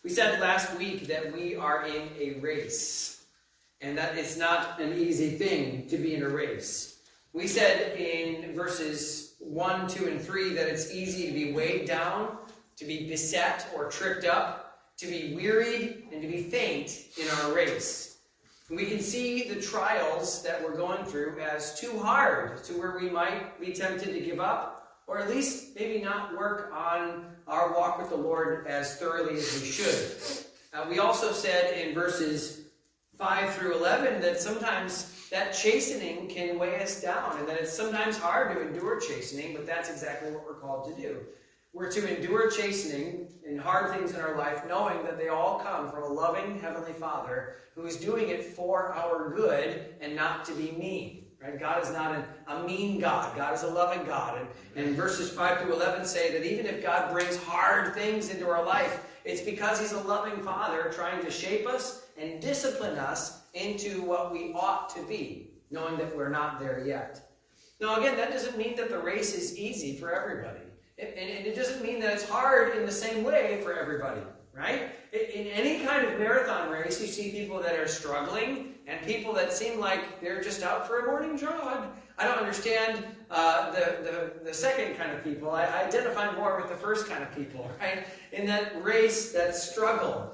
We said last week that we are in a race, and that it's not an easy thing to be in a race. We said in verses 1, 2, and 3 that it's easy to be weighed down, to be beset or tripped up, to be wearied, and to be faint in our race. We can see the trials that we're going through as too hard, to where we might be tempted to give up, or at least maybe not work on our walk with the Lord as thoroughly as we should. We also said in verses 5 through 11 that sometimes that chastening can weigh us down, and that it's sometimes hard to endure chastening, but that's exactly what we're called to do. We're to endure chastening and hard things in our life, knowing that they all come from a loving Heavenly Father who is doing it for our good and not to be mean. Right? God is not a mean God. God is a loving God. And verses 5 through 11 say that even if God brings hard things into our life, it's because He's a loving Father trying to shape us and discipline us into what we ought to be, knowing that we're not there yet. Now, again, that doesn't mean that the race is easy for everybody. And it doesn't mean that it's hard in the same way for everybody, right? In any kind of marathon race, you see people that are struggling and people that seem like they're just out for a morning jog. I don't understand the second kind of people. I identify more with the first kind of people, right? In that race, that struggle.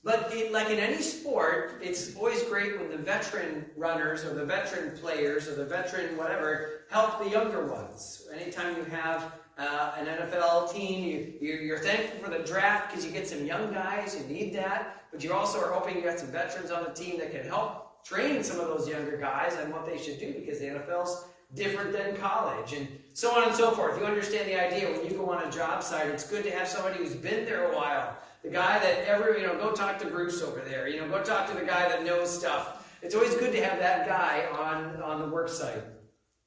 But like in any sport, it's always great when the veteran runners or the veteran players or the veteran whatever help the younger ones. Anytime you have an NFL team, you're thankful for the draft because you get some young guys, you need that, but you also are hoping you got some veterans on the team that can help train some of those younger guys on what they should do, because the NFL's different than college, and so on and so forth. You understand the idea. When you go on a job site, it's good to have somebody who's been there a while. The guy that go talk to Bruce over there, go talk to the guy that knows stuff. It's always good to have that guy on the work site.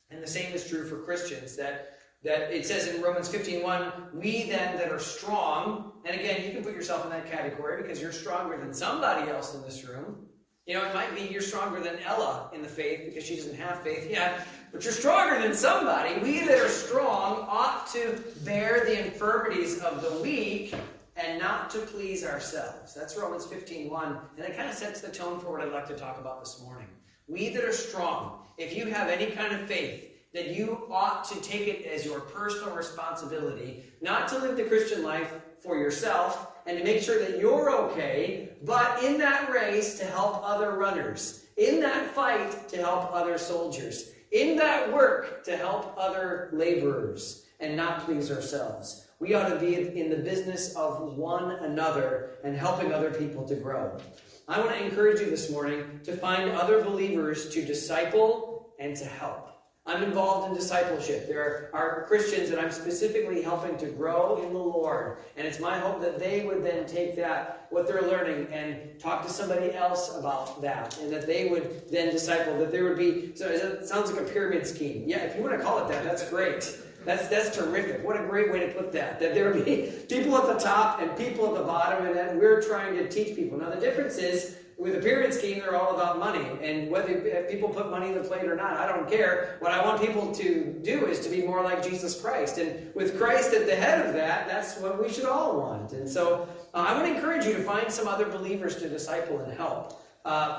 And the same is true for Christians, that it says in Romans 15:1, we then that are strong, and again, you can put yourself in that category because you're stronger than somebody else in this room. It might be you're stronger than Ella in the faith because she doesn't have faith yet, but you're stronger than somebody. We that are strong ought to bear the infirmities of the weak and not to please ourselves. That's Romans 15:1, and it kind of sets the tone for what I'd like to talk about this morning. We that are strong, if you have any kind of faith, that you ought to take it as your personal responsibility, not to live the Christian life for yourself and to make sure that you're okay, but in that race to help other runners, in that fight to help other soldiers, in that work to help other laborers, and not please ourselves. We ought to be in the business of one another and helping other people to grow. I want to encourage you this morning to find other believers to disciple and to help. I'm involved in discipleship. There are Christians that I'm specifically helping to grow in the Lord. And it's my hope that they would then take that, what they're learning, and talk to somebody else about that. And that they would then disciple, that there would be, so it sounds like a pyramid scheme. Yeah, if you want to call it that, that's great. That's terrific. What a great way to put that. That there would be people at the top and people at the bottom, and then we're trying to teach people. Now the difference is, with a pyramid scheme, they're all about money. And whether people put money in the plate or not, I don't care. What I want people to do is to be more like Jesus Christ. And with Christ at the head of that, that's what we should all want. And so I want to encourage you to find some other believers to disciple and help.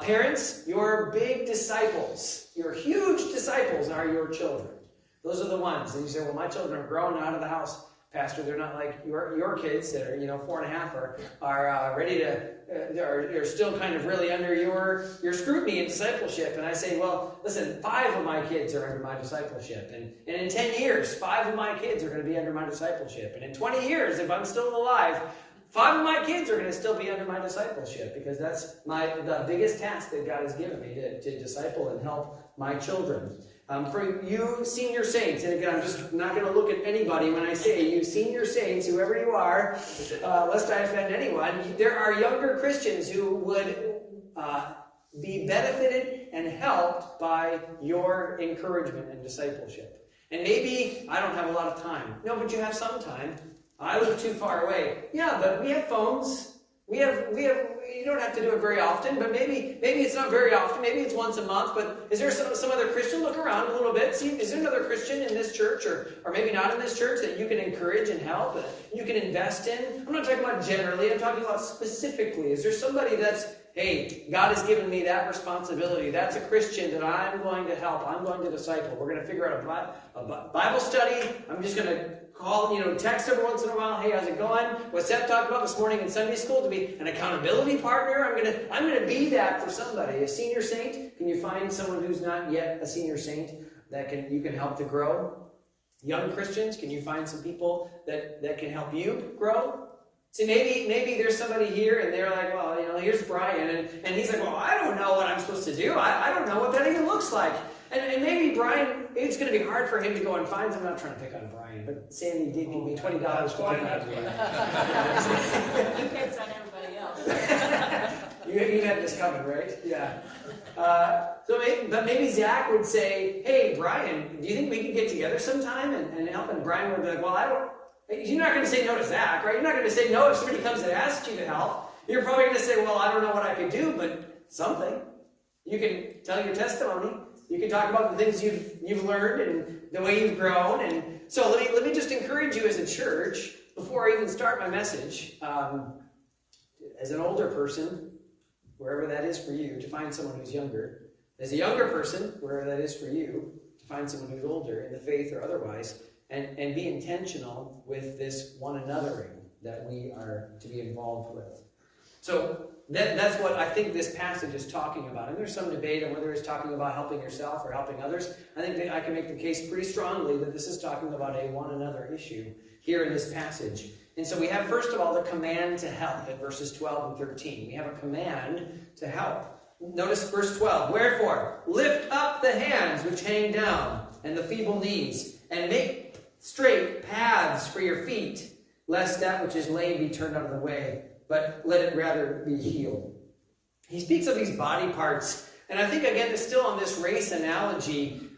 Parents, your big disciples, your huge disciples are your children. Those are the ones. And you say, well, my children are grown out of the house. Pastor, they're not like your kids that are 4.5 are ready to are still kind of really under your scrutiny and discipleship. And I say, well, listen, 5 of my kids are under my discipleship, and in 10 years, 5 of my kids are going to be under my discipleship, and in 20 years, if I'm still alive, 5 of my kids are going to still be under my discipleship, because that's the biggest task that God has given me to disciple and help my children. For you senior saints, and again, I'm just not going to look at anybody when I say you senior saints, whoever you are, lest I offend anyone, there are younger Christians who would be benefited and helped by your encouragement and discipleship. And maybe I don't have a lot of time. No, but you have some time. I live too far away. Yeah, but we have phones. You don't have to do it very often, but maybe it's not very often. Maybe it's once a month. But is there some other Christian? Look around a little bit. See, is there another Christian in this church, or maybe not in this church, that you can encourage and help, that you can invest in? I'm not talking about generally. I'm talking about specifically. Is there somebody that's, hey, God has given me that responsibility. That's a Christian that I'm going to help. I'm going to disciple. We're going to figure out a Bible study. I'm just going to call, text every once in a while. Hey, how's it going? What Seth talked about this morning in Sunday school, to be an accountability partner. I'm going to be that for somebody. A senior saint. Can you find someone who's not yet a senior saint that you can help to grow? Young Christians, can you find some people that can help you grow? See, maybe there's somebody here and they're like, well, here's Brian, and he's like, well, I don't know what I'm supposed to do. I don't know what that even looks like. And maybe Brian, it's going to be hard for him to go and find. I'm not trying to pick on Brian, but Sandy did give me $20 to pick on Brian. You picked on everybody else. You had this coming, right? Yeah. But maybe Zach would say, hey, Brian, do you think we could get together sometime and help? And Brian would be like, well, you're not going to say no to Zach, right? You're not going to say no if somebody comes and asks you to help. You're probably going to say, well, I don't know what I could do, but something. You can tell your testimony. You can talk about the things you've learned and the way you've grown. And so let me just encourage you as a church, before I even start my message, as an older person, wherever that is for you, to find someone who's younger. As a younger person, wherever that is for you, to find someone who's older in the faith or otherwise. And be intentional with this one anothering that we are to be involved with. So that's what I think this passage is talking about. And there's some debate on whether it's talking about helping yourself or helping others. I think that I can make the case pretty strongly that this is talking about a one another issue here in this passage. And so we have, first of all, the command to help in verses 12 and 13. We have a command to help. Notice verse 12. Wherefore, lift up the hands which hang down, and the feeble knees, and make straight paths for your feet, lest that which is lame be turned out of the way, but let it rather be healed. He speaks of these body parts, and I think, again, it's still on this race analogy.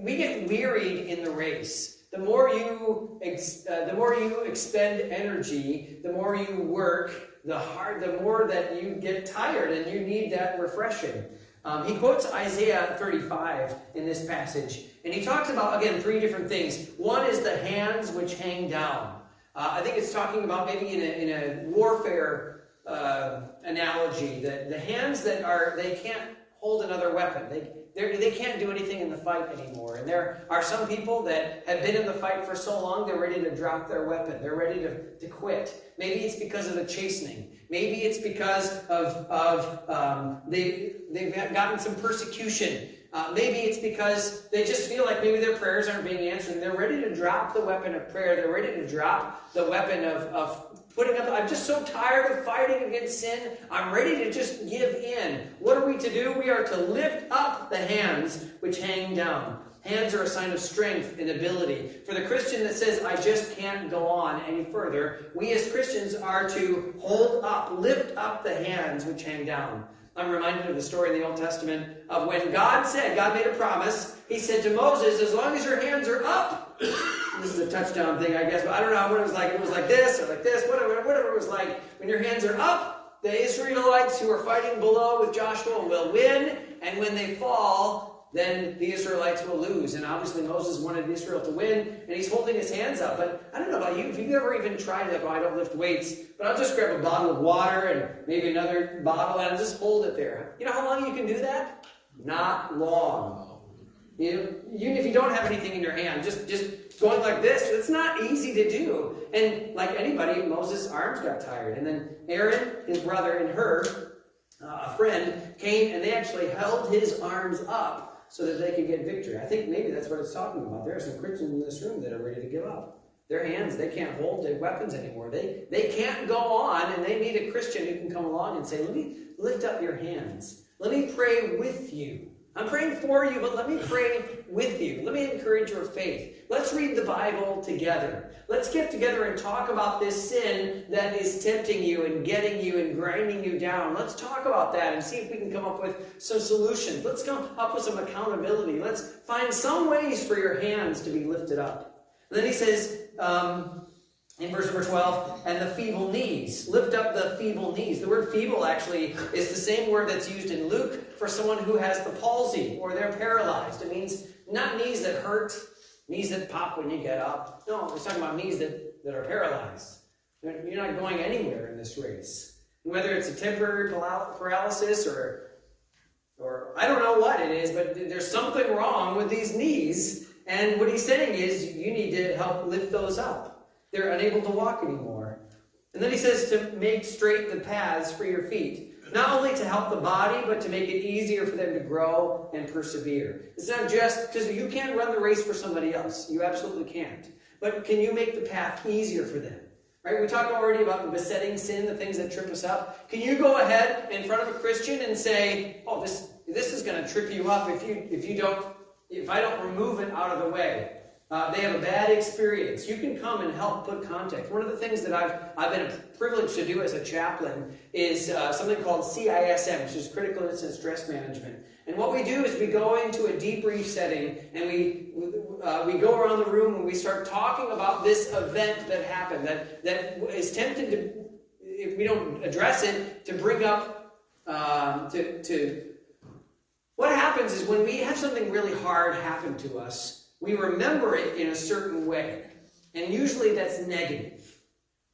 We get wearied in the race. The more you expend energy, the more you work, the more that you get tired, and you need that refreshing. He quotes Isaiah 35 in this passage, and he talks about, again, three different things. One is the hands which hang down. I think it's talking about maybe in a warfare analogy, that the hands they can't hold another weapon. They can't do anything in the fight anymore. And there are some people that have been in the fight for so long, they're ready to drop their weapon. They're ready to quit. Maybe it's because of the chastening. Maybe it's because of they've gotten some persecution. Maybe it's because they just feel like maybe their prayers aren't being answered. And they're ready to drop the weapon of prayer. They're ready to drop the weapon of putting up. I'm just so tired of fighting against sin. I'm ready to just give in. What are we to do? We are to lift up the hands which hang down. Hands are a sign of strength and ability. For the Christian that says, I just can't go on any further, we as Christians are to lift up the hands which hang down. I'm reminded of the story in the Old Testament of when God made a promise. He said to Moses, as long as your hands are up, this is a touchdown thing, I guess, but I don't know what it was like. It was like this or like this, whatever it was like. When your hands are up, the Israelites who are fighting below with Joshua will win, and when they fall, then the Israelites will lose. And obviously Moses wanted Israel to win, and he's holding his hands up. But I don't know about you, if you've ever even tried, like, I don't lift weights, but I'll just grab a bottle of water and maybe another bottle and I'll just hold it there. You know how long you can do that? Not long. Even if you don't have anything in your hand, just going like this, it's not easy to do. And like anybody, Moses' arms got tired. And then Aaron, his brother, and a friend, came and they actually held his arms up so that they could get victory. I think maybe that's what it's talking about. There are some Christians in this room that are ready to give up. Their hands, they can't hold their weapons anymore. They can't go on, and they need a Christian who can come along and say, let me lift up your hands. Let me pray with you. I'm praying for you, but let me pray with you. Let me encourage your faith. Let's read the Bible together. Let's get together and talk about this sin that is tempting you and getting you and grinding you down. Let's talk about that and see if we can come up with some solutions. Let's come up with some accountability. Let's find some ways for your hands to be lifted up. And then he says, In verse number 12, and the feeble knees. Lift up the feeble knees. The word feeble actually is the same word that's used in Luke for someone who has the palsy or they're paralyzed. It means not knees that hurt, knees that pop when you get up. No, we're talking about knees that are paralyzed. You're not going anywhere in this race. Whether it's a temporary paralysis or I don't know what it is, but there's something wrong with these knees. And what he's saying is you need to help lift those up. They're unable to walk anymore. And then he says to make straight the paths for your feet. Not only to help the body, but to make it easier for them to grow and persevere. It's not just because you can't run the race for somebody else. You absolutely can't. But can you make the path easier for them? Right? We talked already about the besetting sin, the things that trip us up. Can you go ahead in front of a Christian and say, "Oh, this is going to trip you up if I don't remove it out of the way"? They have a bad experience. You can come and help put context. One of the things that I've been privileged to do as a chaplain is something called CISM, which is Critical Incident Stress Management. And what we do is we go into a debrief setting and we go around the room and we start talking about this event that happened that is tempted to, if we don't address it, to bring up to what happens is when we have something really hard happen to us, we remember it in a certain way. And usually that's negative,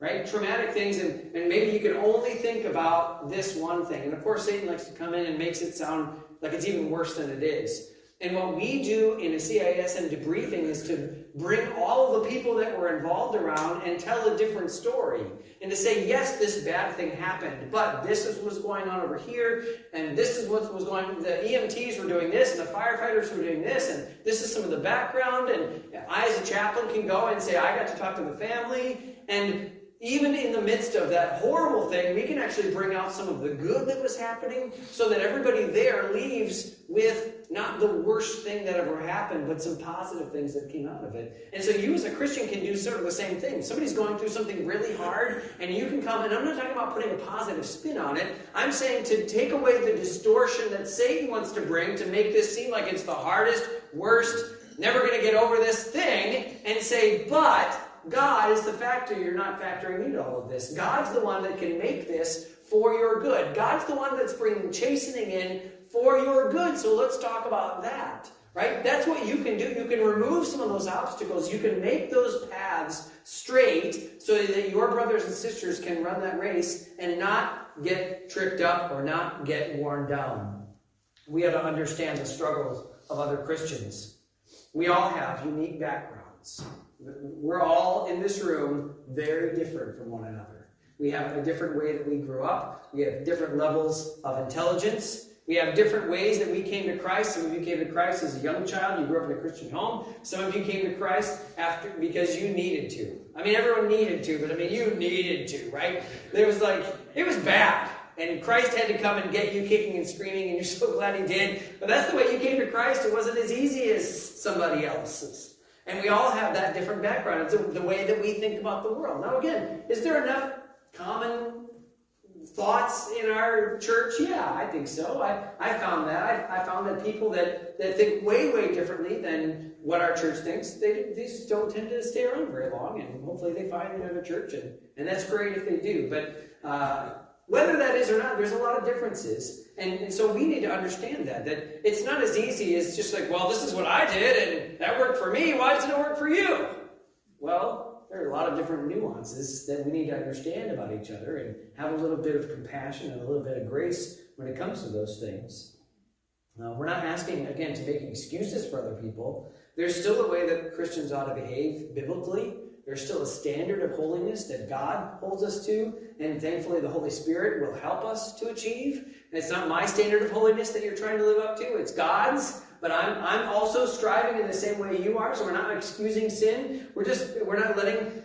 right? Traumatic things, and maybe you can only think about this one thing. And of course, Satan likes to come in and makes it sound like it's even worse than it is. And what we do in a CISM debriefing is to bring all of the people that were involved around and tell a different story. And to say, yes, this bad thing happened, but this is what's going on over here, and this is what was going on. The EMTs were doing this, and the firefighters were doing this, and this is some of the background. And I, as a chaplain, can go and say, I got to talk to the family. And even in the midst of that horrible thing, we can actually bring out some of the good that was happening so that everybody there leaves with not the worst thing that ever happened, but some positive things that came out of it. And so you as a Christian can do sort of the same thing. Somebody's going through something really hard, and you can come, and I'm not talking about putting a positive spin on it. I'm saying to take away the distortion that Satan wants to bring to make this seem like it's the hardest, worst, never going to get over this thing, and say, but God is the factor. You're not factoring into all of this. God's the one that can make this for your good. God's the one that's bringing chastening in for your good. So let's talk about that, right? That's what you can do. You can remove some of those obstacles. You can make those paths straight so that your brothers and sisters can run that race and not get tripped up or not get worn down. We have to understand the struggles of other Christians. We all have unique backgrounds. We're all in this room very different from one another. We have a different way that we grew up. We have different levels of intelligence. We have different ways that we came to Christ. Some of you came to Christ as a young child. You grew up in a Christian home. Some of you came to Christ because you needed to. I mean, everyone needed to, but you needed to, right? It was bad. And Christ had to come and get you kicking and screaming, and you're so glad he did. But that's the way you came to Christ. It wasn't as easy as somebody else's. And we all have that different background. It's the way that we think about the world. Now again, is there enough common thoughts in our church? Yeah, I think so. I found that. I found that people that think way, way differently than what our church thinks, they just don't tend to stay around very long. And hopefully they find another church. And that's great if they do. But whether that is or not, there's a lot of differences. And so we need to understand that it's not as easy as just like, well, this is what I did, and that worked for me. Why doesn't it work for you? Well, there are a lot of different nuances that we need to understand about each other and have a little bit of compassion and a little bit of grace when it comes to those things. We're not asking, again, to make excuses for other people. There's still a way that Christians ought to behave biblically. There's still a standard of holiness that God holds us to, and thankfully the Holy Spirit will help us to achieve. And it's not my standard of holiness that you're trying to live up to, it's God's. But I'm also striving in the same way you are, so we're not excusing sin. We're not letting,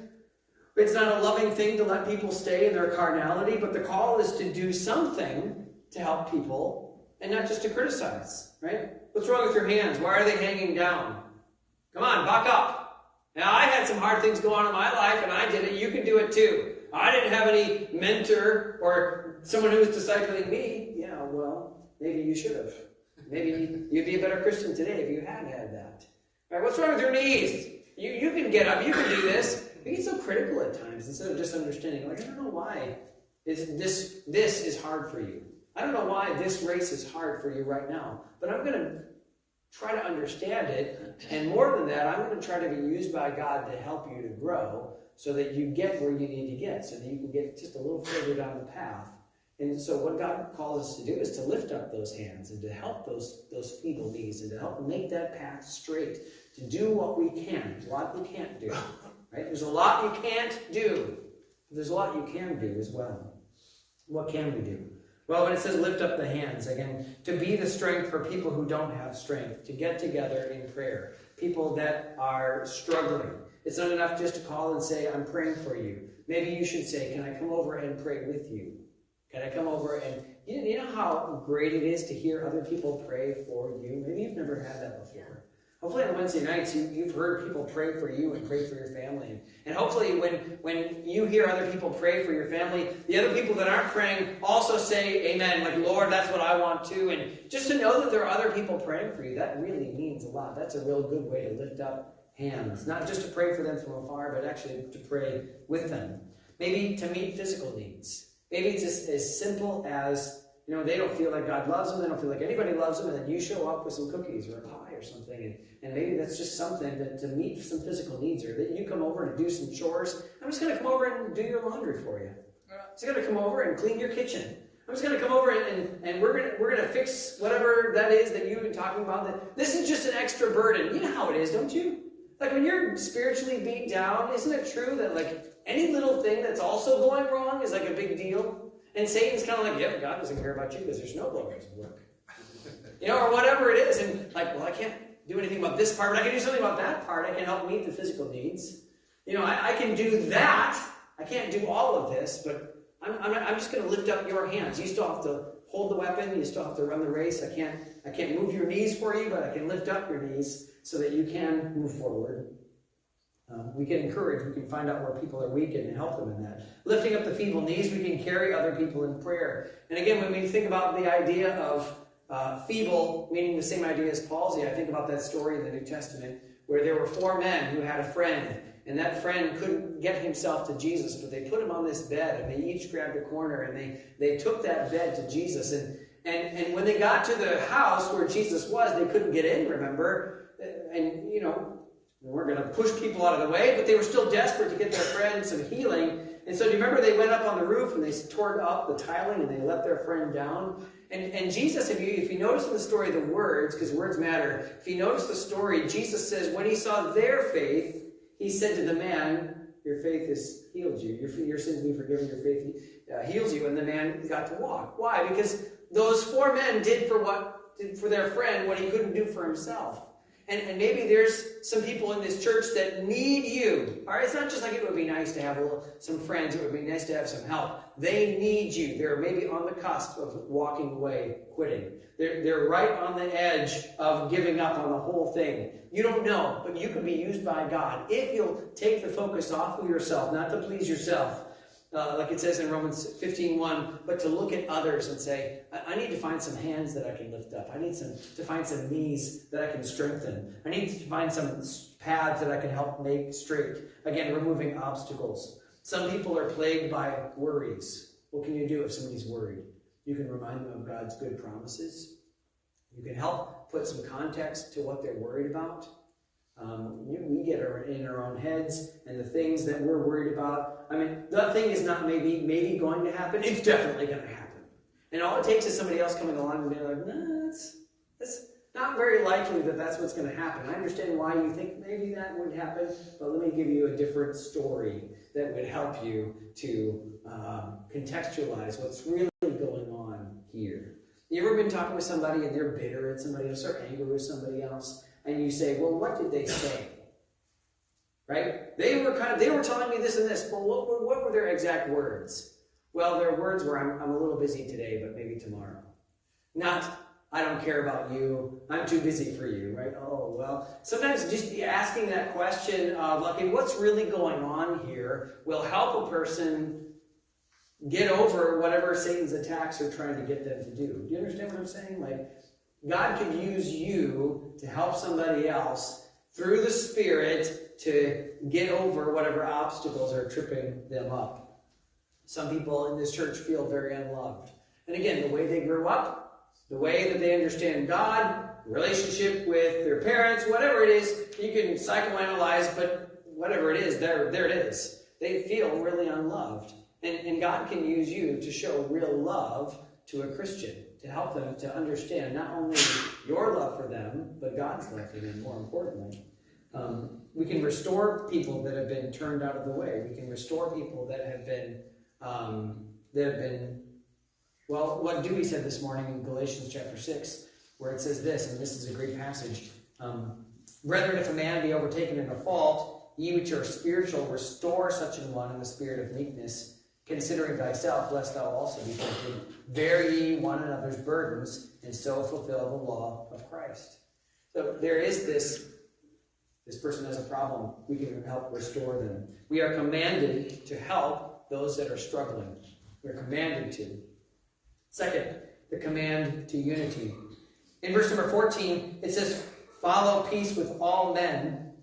it's not a loving thing to let people stay in their carnality, but the call is to do something to help people and not just to criticize, right? What's wrong with your hands? Why are they hanging down? Come on, buck up. Now, I had some hard things go on in my life, and I did it. You can do it too. I didn't have any mentor or someone who was discipling me. Yeah, well, maybe you should have. Maybe you'd be a better Christian today if you had that. All right, what's wrong with your knees? You can get up. You can do this. we get so critical at times instead of just understanding, like, I don't know why this is hard for you. I don't know why this race is hard for you right now, but I'm going to try to understand it, and more than that, I'm going to try to be used by God to help you to grow so that you get where you need to get, so that you can get just a little further down the path. And so what God calls us to do is to lift up those hands and to help those feeble knees and to help make that path straight, to do what we can. There's a lot we can't do, right? There's a lot you can't do. But there's a lot you can do as well. What can we do? Well, when it says lift up the hands, again, to be the strength for people who don't have strength, to get together in prayer, people that are struggling. It's not enough just to call and say, I'm praying for you. Maybe you should say, can I come over and pray with you? Can I come over and, you know how great it is to hear other people pray for you? Maybe you've never had that before. Hopefully on Wednesday nights you've heard people pray for you and pray for your family. And hopefully when you hear other people pray for your family, the other people that aren't praying also say amen, like, Lord, that's what I want too. And just to know that there are other people praying for you, that really means a lot. That's a real good way to lift up hands. Not just to pray for them from afar, but actually to pray with them. Maybe to meet physical needs. Maybe it's just as simple as, they don't feel like God loves them, they don't feel like anybody loves them, and then you show up with some cookies or a pie or something, and maybe that's just something that to meet some physical needs, or that you come over and do some chores. I'm just going to come over and do your laundry for you. I'm just going to come over and clean your kitchen. I'm just going to come over and we're going to fix whatever that is that you've been talking about. This is just an extra burden. You know how it is, don't you? Like when you're spiritually beat down, isn't it true that like any little thing that's also going wrong is like a big deal? And Satan's kind of like, yeah, God doesn't care about you because there's no blowers at work. Or whatever it is. And like, well, I can't do anything about this part, but I can do something about that part. I can help meet the physical needs. I can do that. I can't do all of this, but I'm just going to lift up your hands. You still have to hold the weapon. You still have to run the race. I can't move your knees for you, but I can lift up your knees so that you can move forward. We can encourage, we can find out where people are weak and help them in that. Lifting up the feeble knees, we can carry other people in prayer. And again, when we think about the idea of feeble, meaning the same idea as palsy, I think about that story in the New Testament where there were 4 men who had a friend, and that friend couldn't get himself to Jesus, but they put him on this bed, and they each grabbed a corner, and they took that bed to Jesus. And when they got to the house where Jesus was, they couldn't get in, remember? And, we weren't going to push people out of the way, but they were still desperate to get their friend some healing. And so do you remember they went up on the roof and they tore up the tiling and they let their friend down? And Jesus, if you notice in the story the words, because words matter, if you notice the story, Jesus says when he saw their faith, he said to the man, your faith has healed you. Your sins be forgiven, your faith heals you. And the man got to walk. Why? Because those 4 men did for their friend what he couldn't do for himself. And maybe there's some people in this church that need you. All right, it's not just like it would be nice to have some friends. It would be nice to have some help. They need you. They're maybe on the cusp of walking away, quitting. They're right on the edge of giving up on the whole thing. You don't know, but you can be used by God if you'll take the focus off of yourself, not to please yourself. Like it says in Romans 15:1, but to look at others and say, I need to find some hands that I can lift up. I need to find some knees that I can strengthen. I need to find some paths that I can help make straight. Again, removing obstacles. Some people are plagued by worries. What can you do if somebody's worried? You can remind them of God's good promises. You can help put some context to what they're worried about. We get in our own heads, and the things that we're worried about, that thing is not maybe going to happen. It's definitely going to happen. And all it takes is somebody else coming along and being like, no, it's not very likely that that's what's going to happen. I understand why you think maybe that would happen, but let me give you a different story that would help you to contextualize what's really going on here. You ever been talking with somebody and they're bitter at somebody else or angry with somebody else? And you say, well, what did they say? Right? They were telling me this and this. Well, what were their exact words? Well, their words were, I'm a little busy today, but maybe tomorrow. Not, I don't care about you. I'm too busy for you, right? Oh, well, sometimes just asking that question of, okay, what's really going on here will help a person get over whatever Satan's attacks are trying to get them to do. Do you understand what I'm saying? Like, God can use you to help somebody else through the Spirit to get over whatever obstacles are tripping them up. Some people in this church feel very unloved. And again, the way they grew up, the way that they understand God, relationship with their parents, whatever it is, you can psychoanalyze, but whatever it is, there it is. They feel really unloved. And God can use you to show real love to a Christian, to help them to understand not only your love for them, but God's love for them, more importantly. We can restore people that have been turned out of the way. We can restore people that have been, well, what Dewey said this morning in Galatians chapter 6, where it says this, and this is a great passage. Brethren, if a man be overtaken in a fault, ye which are spiritual, restore such an one in the spirit of meekness, considering thyself, lest thou also be tempted. Bear ye one another's burdens, and so fulfill the law of Christ. So there is this person has a problem. We can help restore them. We are commanded to help those that are struggling. We're commanded to. Second, the command to unity. In verse number 14, it says, follow peace with all men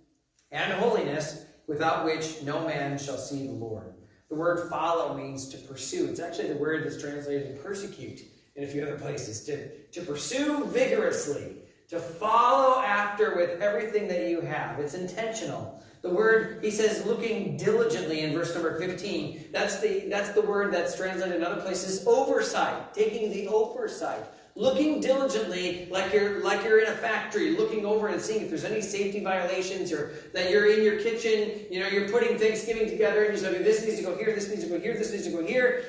and holiness, without which no man shall see the Lord. The word follow means to pursue. It's actually the word that's translated persecute in a few other places. To pursue vigorously. To follow after with everything that you have. It's intentional. The word, he says, looking diligently in verse number 15. That's the word that's translated in other places, oversight. Taking the oversight. Looking diligently like you're in a factory, looking over and seeing if there's any safety violations, or that you're in your kitchen, you're putting Thanksgiving together, and you're saying, this needs to go here, this needs to go here, this needs to go here,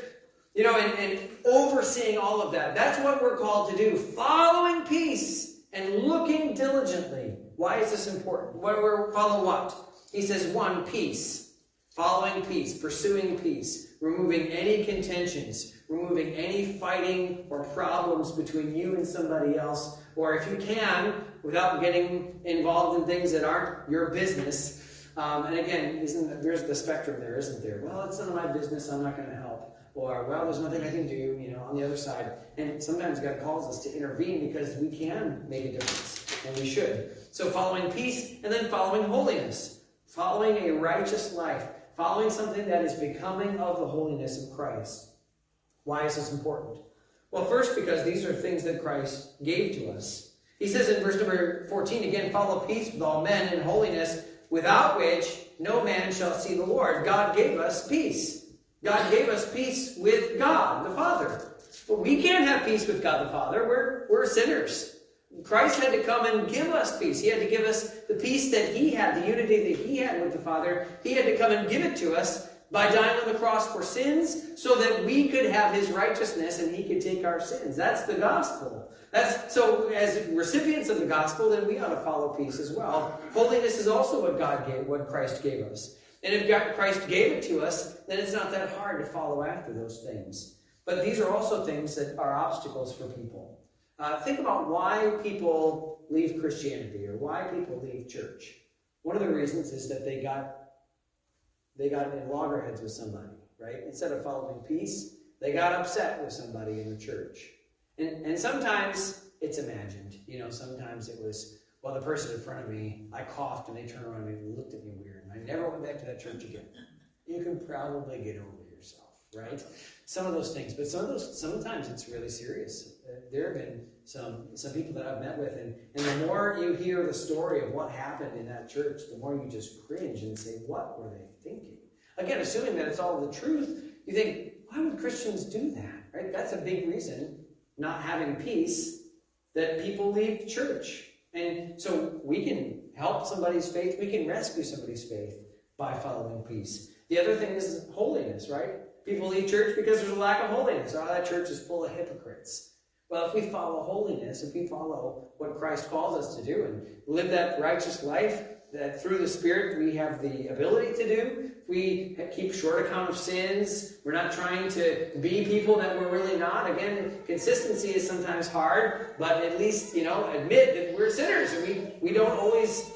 and overseeing all of that. That's what we're called to do. Following peace and looking diligently. Why is this important? Follow what? He says, 1, peace. Following peace, pursuing peace, removing any contentions, removing any fighting or problems between you and somebody else, or if you can, without getting involved in things that aren't your business. And again, there's the spectrum there, isn't there? Well, it's none of my business, I'm not going to help. Or, well, there's nothing I can do, on the other side. And sometimes God calls us to intervene because we can make a difference, and we should. So following peace, and then following holiness. Following a righteous life. Following something that is becoming of the holiness of Christ. Why is this important? Well, first, because these are things that Christ gave to us. He says in verse number 14, again, follow peace with all men and holiness, without which no man shall see the Lord. God gave us peace. God gave us peace with God, the Father. But we can't have peace with God, the Father. We're sinners. Christ had to come and give us peace. He had to give us the peace that he had, the unity that he had with the Father. He had to come and give it to us by dying on the cross for sins, so that we could have his righteousness and he could take our sins. That's the gospel. So as recipients of the gospel, then we ought to follow peace as well. Holiness is also what Christ gave us. And if Christ gave it to us, then it's not that hard to follow after those things. But these are also things that are obstacles for people. Think about why people leave Christianity, or why people leave church. One of the reasons is that they got in loggerheads with somebody, right? Instead of following peace, they got upset with somebody in the church. And sometimes it's imagined. Sometimes it was, well, the person in front of me, I coughed and they turned around and looked at me weird. And I never went back to that church again. You can probably get over yourself, right? Some of those things. But sometimes it's really serious. There have been some people that I've met with, and the more you hear the story of what happened in that church, the more you just cringe and say, what were they thinking? Again, assuming that it's all the truth, you think, why would Christians do that? Right? That's a big reason, not having peace, that people leave church. And so we can help somebody's faith, we can rescue somebody's faith by following peace. The other thing is holiness, right? People leave church because there's a lack of holiness. Oh, that church is full of hypocrites. Well, if we follow holiness, if we follow what Christ calls us to do and live that righteous life that through the Spirit we have the ability to do, if we keep short account of sins, we're not trying to be people that we're really not. Again, consistency is sometimes hard, but at least, admit that we're sinners and we don't always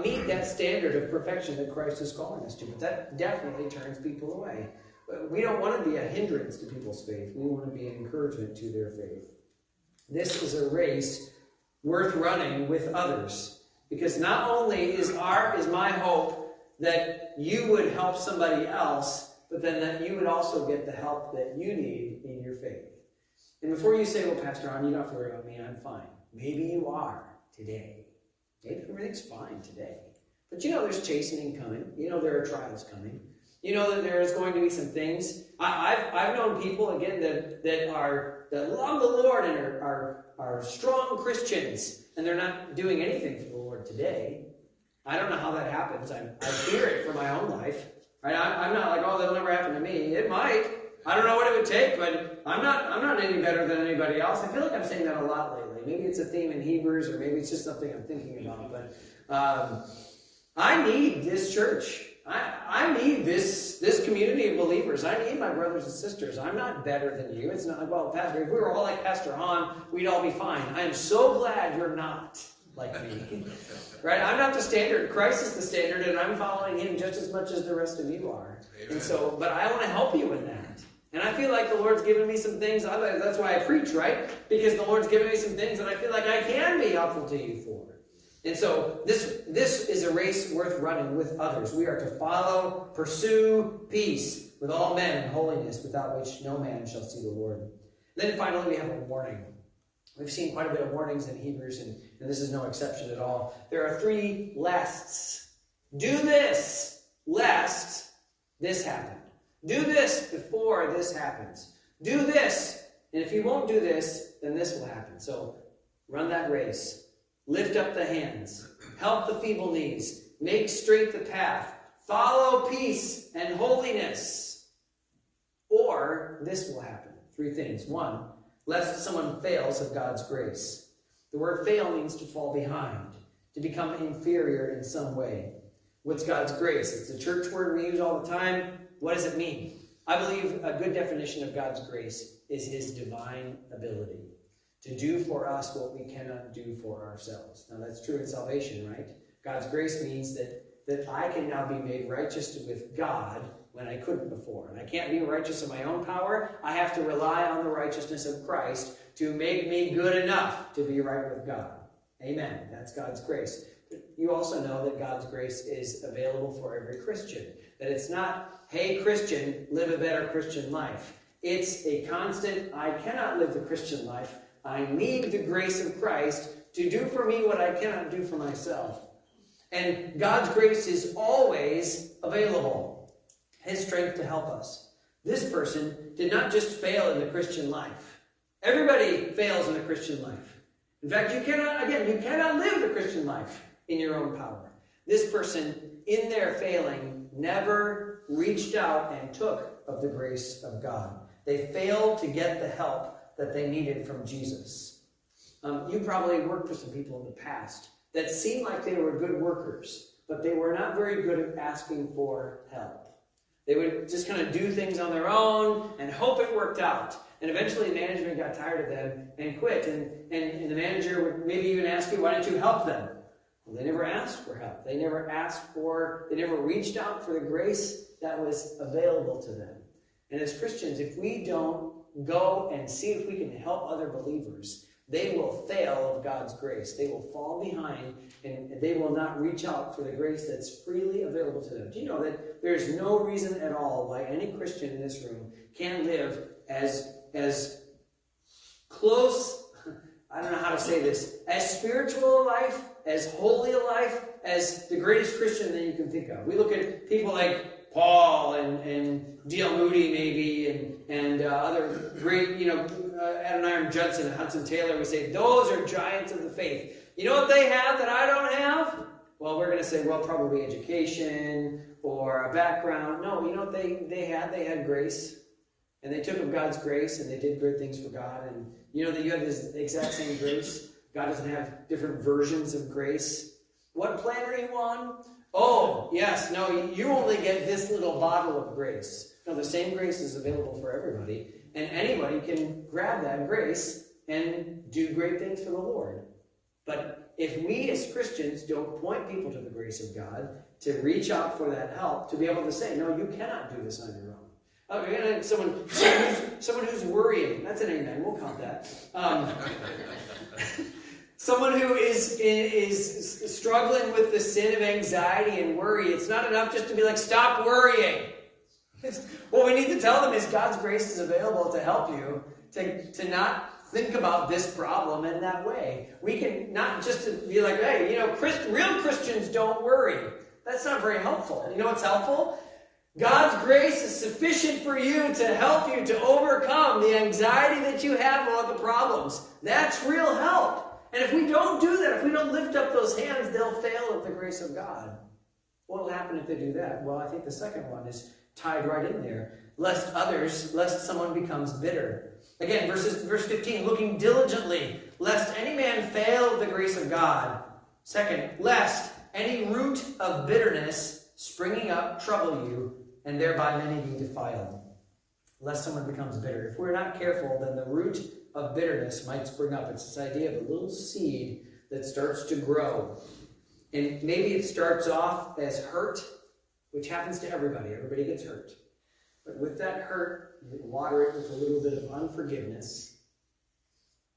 meet that standard of perfection that Christ is calling us to. But that definitely turns people away. We don't want to be a hindrance to people's faith. We want to be an encouragement to their faith. This is a race worth running with others. Because not only is my hope that you would help somebody else, but then that you would also get the help that you need in your faith. And before you say, well, Pastor Ron, you don't have to worry about me, I'm fine. Maybe you are today. Maybe everything's fine today. But you know there's chastening coming. You know there are trials coming. You know that there is going to be some things. I've known people, again, that love the Lord and are strong Christians, and they're not doing anything for the Lord today. I don't know how that happens. I fear it for my own life. Right? I'm not like, oh, that'll never happen to me. It might. I don't know what it would take, but I'm not any better than anybody else. I feel like I'm saying that a lot lately. Maybe it's a theme in Hebrews, or maybe it's just something I'm thinking about. But I need this church. I need this community of believers. I need my brothers and sisters. I'm not better than you. It's not like, well, Pastor, if we were all like Pastor Hahn, we'd all be fine. I am so glad you're not like me. Right? I'm not the standard. Christ is the standard, and I'm following him just as much as the rest of you are. Amen. And so, but I want to help you in that. And I feel like the Lord's given me some things. That's why I preach, right? Because the Lord's given me some things that I feel like I can be helpful to you for. And so this is a race worth running with others. We are to follow, pursue peace with all men and holiness, without which no man shall see the Lord. And then finally we have a warning. We've seen quite a bit of warnings in Hebrews, and this is no exception at all. There are 3 lests. Do this, lest this happen. Do this before this happens. Do this, and if you won't do this, then this will happen. So run that race. Lift up the hands. Help the feeble knees. Make straight the path. Follow peace and holiness. Or this will happen. 3 things. 1, lest someone fails of God's grace. The word fail means to fall behind, to become inferior in some way. What's God's grace? It's a church word we use all the time. What does it mean? I believe a good definition of God's grace is his divine ability to do for us what we cannot do for ourselves. Now that's true in salvation, right? God's grace means that I can now be made righteous with God when I couldn't before. And I can't be righteous in my own power. I have to rely on the righteousness of Christ to make me good enough to be right with God. Amen. That's God's grace. But you also know that God's grace is available for every Christian. That it's not, hey, Christian, live a better Christian life. It's a constant, I cannot live the Christian life. I need the grace of Christ to do for me what I cannot do for myself. And God's grace is always available. His strength to help us. This person did not just fail in the Christian life. Everybody fails in the Christian life. In fact, you cannot live the Christian life in your own power. This person, in their failing, never reached out and took of the grace of God. They failed to get the help that they needed from Jesus. You probably worked with some people in the past that seemed like they were good workers, but they were not very good at asking for help. They would just kind of do things on their own and hope it worked out. And eventually management got tired of them and quit. And the manager would maybe even ask you, why don't you help them? Well, they never asked for help. They never reached out for the grace that was available to them. And as Christians, if we don't go and see if we can help other believers, they will fail of God's grace. They will fall behind, and they will not reach out for the grace that's freely available to them. Do you know that there's no reason at all why any Christian in this room can live as close, I don't know how to say this, as spiritual a life, as holy a life, as the greatest Christian that you can think of? We look at people like Paul and D.L. Moody maybe, and other great, Adoniram Judson and Hudson Taylor. We say, those are giants of the faith. You know what they have that I don't have? Well, we're going to say, well, probably education or a background. No, you know what they had? They had grace. And they took of God's grace and they did great things for God. And you know that you have this exact same grace. God doesn't have different versions of grace. What plan are you on? Oh, yes, no, you only get this little bottle of grace. No, the same grace is available for everybody. And anybody can grab that grace and do great things for the Lord. But if we as Christians don't point people to the grace of God, to reach out for that help, to be able to say, no, you cannot do this on your own. Okay, someone who's worrying. That's an amen. We'll count that. Someone who is struggling with the sin of anxiety and worry, it's not enough just to be like, stop worrying. What we need to tell them is God's grace is available to help you to not think about this problem in that way. We can not just to be like, hey, real Christians don't worry. That's not very helpful. You know what's helpful? God's grace is sufficient for you to help you to overcome the anxiety that you have about the problems. That's real help. And if we don't do that, if we don't lift up those hands, they'll fail at the grace of God. What will happen if they do that? Well, I think the second one is tied right in there. Lest someone becomes bitter. Again, verse 15, looking diligently, lest any man fail the grace of God. Second, lest any root of bitterness springing up trouble you, and thereby many be defiled. Lest someone becomes bitter. If we're not careful, then the root of bitterness might spring up. It's this idea of a little seed that starts to grow. And maybe it starts off as hurt, which happens to everybody. Everybody gets hurt. But with that hurt, you water it with a little bit of unforgiveness.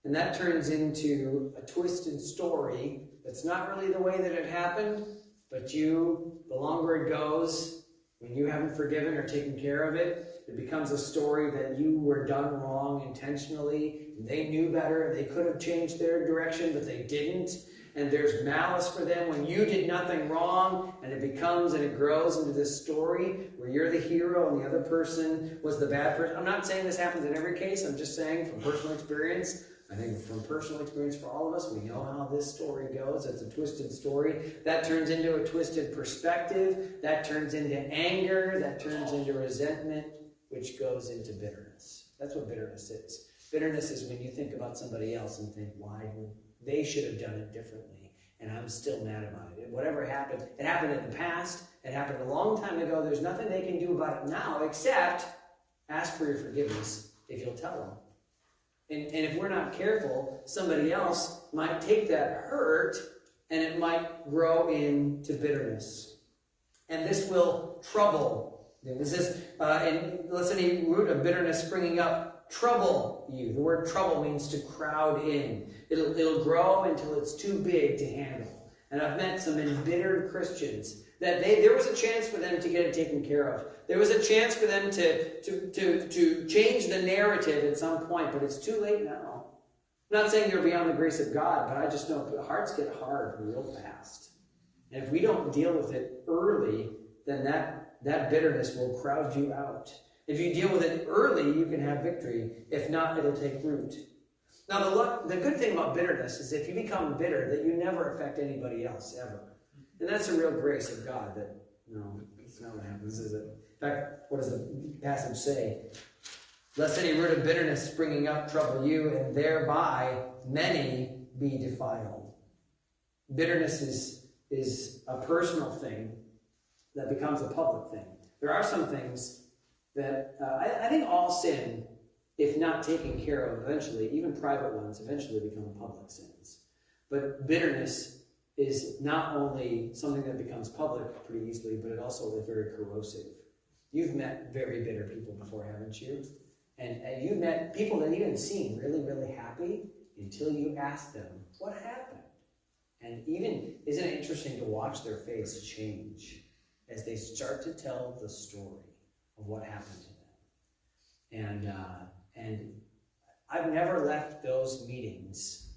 And that turns into a twisted story that's not really the way that it happened, but the longer it goes, when you haven't forgiven or taken care of it, it becomes a story that you were done wrong intentionally. They knew better. They could have changed their direction, but they didn't. And there's malice for them when you did nothing wrong, and it grows into this story where you're the hero and the other person was the bad person. I'm not saying this happens in every case. I'm just saying from personal experience. I think from personal experience for all of us, we know how this story goes. It's a twisted story. That turns into a twisted perspective. That turns into anger. That turns into resentment, which goes into bitterness. That's what bitterness is. Bitterness is when you think about somebody else and think, why they should have done it differently, and I'm still mad about it. Whatever happened, it happened in the past. It happened a long time ago. There's nothing they can do about it now except ask for your forgiveness if you'll tell them. And if we're not careful, somebody else might take that hurt and it might grow into bitterness. And this will trouble them. This is, unless any root of bitterness springing up, trouble you. The word trouble means to crowd in. It'll grow until it's too big to handle. And I've met some embittered Christians that there was a chance for them to get it taken care of. There was a chance for them to change the narrative at some point, but it's too late now. I'm not saying they're beyond the grace of God, but I just know hearts get hard real fast. And if we don't deal with it early, then that bitterness will crowd you out. If you deal with it early, you can have victory. If not, it'll take root. Now, the good thing about bitterness is if you become bitter, that you never affect anybody else, ever. And that's a real grace of God that, that's not what happens, is it? In fact, what does the passage say? Lest any root of bitterness springing up trouble you, and thereby many be defiled. Bitterness is a personal thing that becomes a public thing. There are some things that I think all sin, if not taken care of eventually, even private ones eventually become public sins. But bitterness is not only something that becomes public pretty easily, but it also is very corrosive. You've met very bitter people before, haven't you? And you've met people that even seem really, really happy until you ask them, what happened? And even, isn't it interesting to watch their face change as they start to tell the story of what happened to them? And I've never left those meetings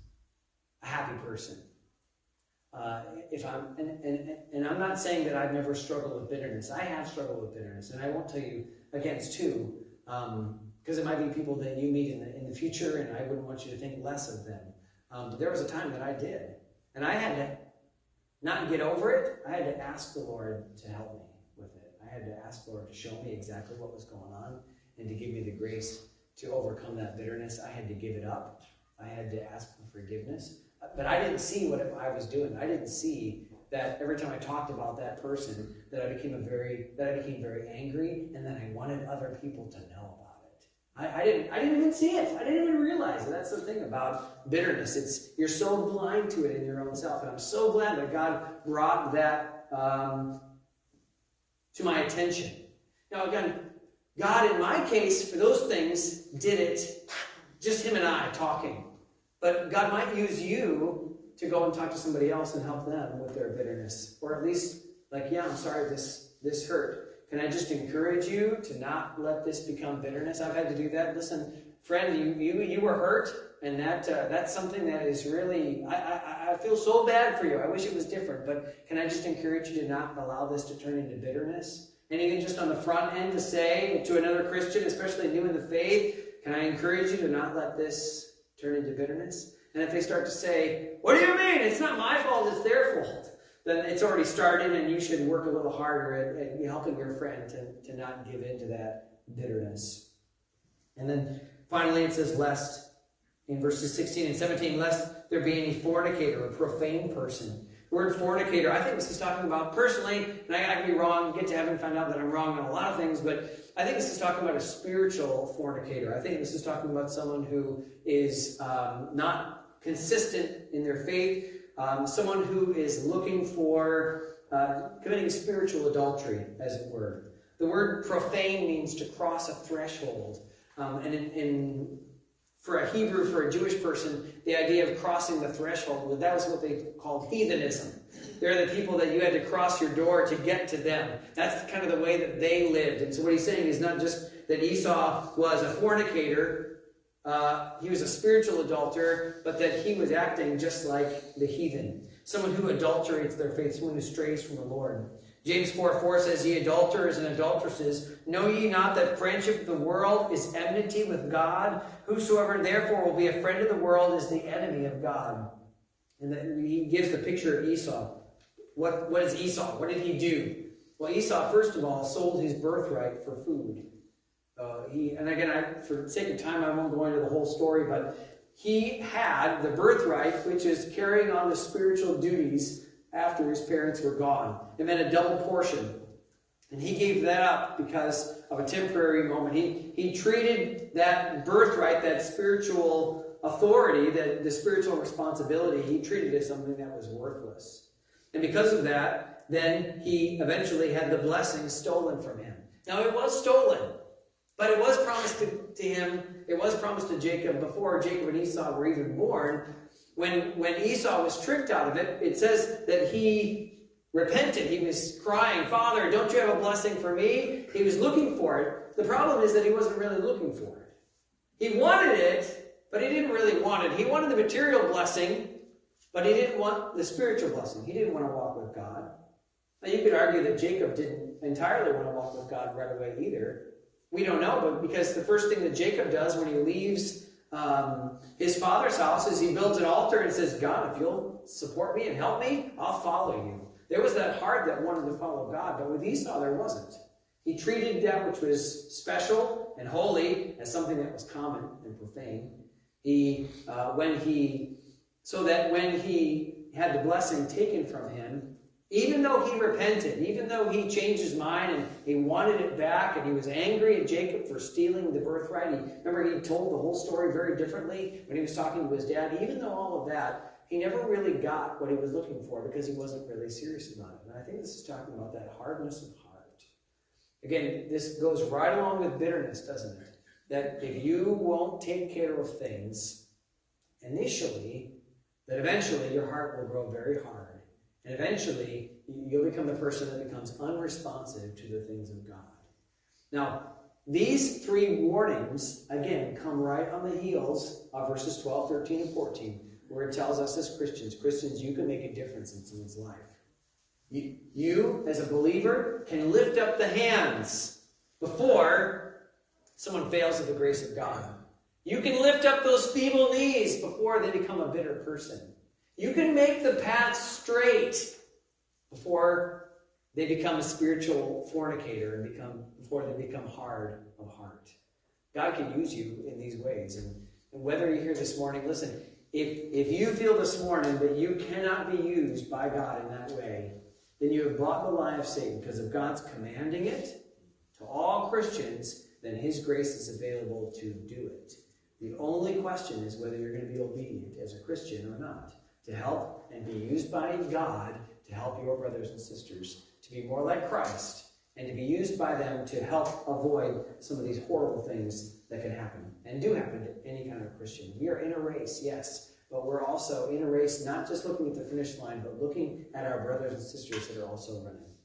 a happy person. I'm not saying that I've never struggled with bitterness. I have struggled with bitterness, and I won't tell you against who, because it might be people that you meet in the future, and I wouldn't want you to think less of them. But there was a time that I did, and I had to not get over it. I had to ask the Lord to help me with it. I had to ask the Lord to show me exactly what was going on and to give me the grace to overcome that bitterness. I had to give it up. I had to ask for forgiveness. But I didn't see what I was doing. I didn't see that every time I talked about that person, that I became very angry, and that I wanted other people to know about it. I didn't even see it. I didn't even realize it. That's the thing about bitterness. You're so blind to it in your own self. And I'm so glad that God brought that to my attention. Now again, God in my case, for those things, did it just him and I talking. But God might use you to go and talk to somebody else and help them with their bitterness. Or at least, like, yeah, I'm sorry this hurt. Can I just encourage you to not let this become bitterness? I've had to do that. Listen, friend, you were hurt, and that's something that is really, I feel so bad for you. I wish it was different, but can I just encourage you to not allow this to turn into bitterness? And even just on the front end to say to another Christian, especially new in the faith, can I encourage you to not let this turn into bitterness? And if they start to say, what do you mean? It's not my fault, it's their fault. Then it's already started, and you should work a little harder at helping your friend to not give in to that bitterness. And then finally it says, lest, in verses 16 and 17, lest there be any fornicator or profane person. The word fornicator, I think this is talking about, personally, and I can be wrong, get to heaven and find out that I'm wrong on a lot of things, but I think this is talking about a spiritual fornicator. I think this is talking about someone who is not consistent in their faith, someone who is looking for committing spiritual adultery, as it were. The word profane means to cross a threshold. And for a Hebrew, for a Jewish person, the idea of crossing the threshold, that was what they called heathenism. They're the people that you had to cross your door to get to them. That's kind of the way that they lived. And so what he's saying is not just that Esau was a fornicator, he was a spiritual adulterer, but that he was acting just like the heathen. Someone who adulterates their faith, someone who strays from the Lord. James 4:4 says, ye adulterers and adulteresses, know ye not that friendship with the world is enmity with God? Whosoever therefore will be a friend of the world is the enemy of God. And then he gives the picture of Esau. What is Esau? What did he do? Well, Esau, first of all, sold his birthright for food. And again, for the sake of time, I won't go into the whole story, but he had the birthright, which is carrying on the spiritual duties after his parents were gone. It meant a double portion. And he gave that up because of a temporary moment. He treated that birthright, that spiritual authority, the spiritual responsibility, he treated it as something that was worthless. And because of that, then he eventually had the blessing stolen from him. Now, it was stolen, but it was promised to him, it was promised to Jacob before Jacob and Esau were even born. When Esau was tricked out of it, it says that he repented. He was crying, Father, don't you have a blessing for me? He was looking for it. The problem is that he wasn't really looking for it. He wanted it, but he didn't really want it. He wanted the material blessing, but he didn't want the spiritual blessing. He didn't want to walk with God. Now, you could argue that Jacob didn't entirely want to walk with God right away either. We don't know, but because the first thing that Jacob does when he leaves his father's house is he builds an altar and says, God, if you'll support me and help me, I'll follow you. There was that heart that wanted to follow God, but with Esau there wasn't. He treated that which was special and holy as something that was common and profane. When he had the blessing taken from him, even though he repented, even though he changed his mind and he wanted it back and he was angry at Jacob for stealing the birthright. Remember, he told the whole story very differently when he was talking to his dad. Even though all of that, he never really got what he was looking for because he wasn't really serious about it. And I think this is talking about that hardness of heart. Again, this goes right along with bitterness, doesn't it? That if you won't take care of things initially, that eventually your heart will grow very hard. And eventually, you'll become the person that becomes unresponsive to the things of God. Now, these three warnings, again, come right on the heels of verses 12, 13, and 14, where it tells us as Christians, you can make a difference in someone's life. You, as a believer, can lift up the hands before someone fails of the grace of God. You can lift up those feeble knees before they become a bitter person. You can make the path straight before they become a spiritual fornicator and before they become hard of heart. God can use you in these ways. And whether you're here this morning, listen, if you feel this morning that you cannot be used by God in that way, then you have bought the lie of Satan, because if God's commanding it to all Christians, then his grace is available to do it. The only question is whether you're going to be obedient as a Christian or not, to help and be used by God to help your brothers and sisters to be more like Christ, and to be used by them to help avoid some of these horrible things that can happen and do happen to any kind of Christian. We are in a race, yes, but we're also in a race, not just looking at the finish line, but looking at our brothers and sisters that are also running.